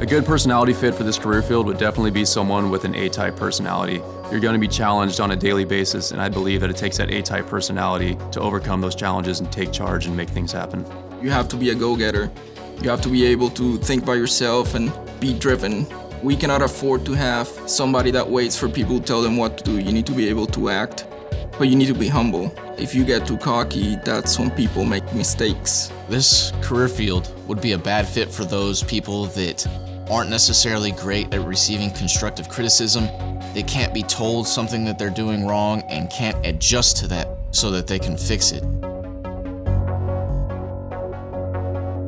A good personality fit for this career field would definitely be someone with an A-type personality. You're going to be challenged on a daily basis, and I believe that it takes that A-type personality to overcome those challenges and take charge and make things happen. You have to be a go-getter. You have to be able to think by yourself and be driven. We cannot afford to have somebody that waits for people to tell them what to do. You need to be able to act, but you need to be humble. If you get too cocky, that's when people make mistakes. This career field would be a bad fit for those people that aren't necessarily great at receiving constructive criticism. They can't be told something that they're doing wrong and can't adjust to that so that they can fix it.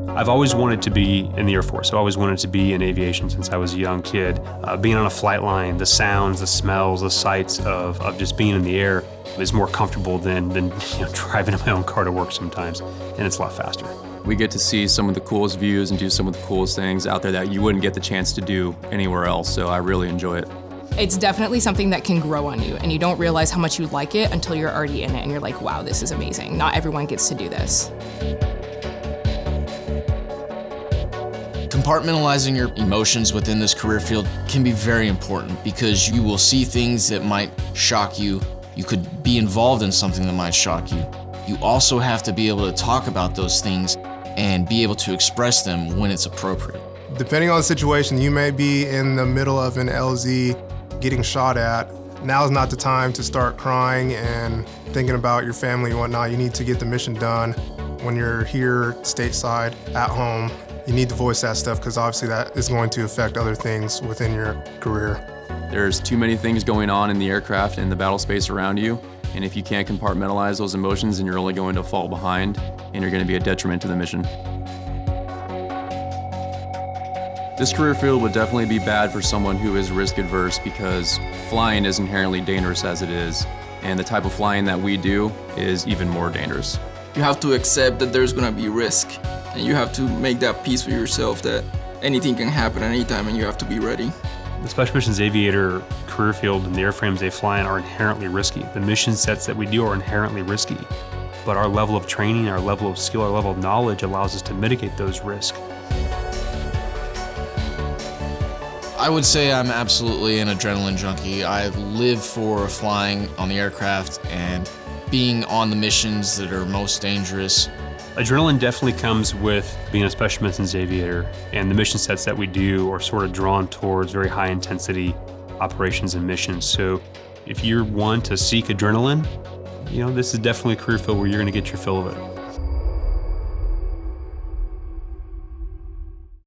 I've always wanted to be in the Air Force. I've always wanted to be in aviation since I was a young kid. Being on a flight line, the sounds, the smells, the sights of just being in the air is more comfortable than driving in my own car to work sometimes, and it's a lot faster. We get to see some of the coolest views and do some of the coolest things out there that you wouldn't get the chance to do anywhere else, so I really enjoy it. It's definitely something that can grow on you, and you don't realize how much you like it until you're already in it and you're like, wow, this is amazing. Not everyone gets to do this. Compartmentalizing your emotions within this career field can be very important because you will see things that might shock you. You could be involved in something that might shock you. You also have to be able to talk about those things and be able to express them when it's appropriate. Depending on the situation, you may be in the middle of an LZ getting shot at. Now is not the time to start crying and thinking about your family and whatnot. You need to get the mission done. When you're here stateside, at home, you need to voice that stuff because obviously that is going to affect other things within your career. There's too many things going on in the aircraft and the battle space around you, and if you can't compartmentalize those emotions, then you're only going to fall behind and you're going to be a detriment to the mission. This career field would definitely be bad for someone who is risk adverse because flying is inherently dangerous as it is, and the type of flying that we do is even more dangerous. You have to accept that there's gonna be risk, and you have to make that peace with yourself that anything can happen at any time and you have to be ready. The Special Missions Aviator career field and the airframes they fly in are inherently risky. The mission sets that we do are inherently risky, but our level of training, our level of skill, our level of knowledge allows us to mitigate those risks. I would say I'm absolutely an adrenaline junkie. I live for flying on the aircraft and being on the missions that are most dangerous. Adrenaline definitely comes with being a Special Missions Aviator, and the mission sets that we do are sort of drawn towards very high intensity operations and missions. So if you're one to seek adrenaline, this is definitely a career field where you're going to get your fill of it.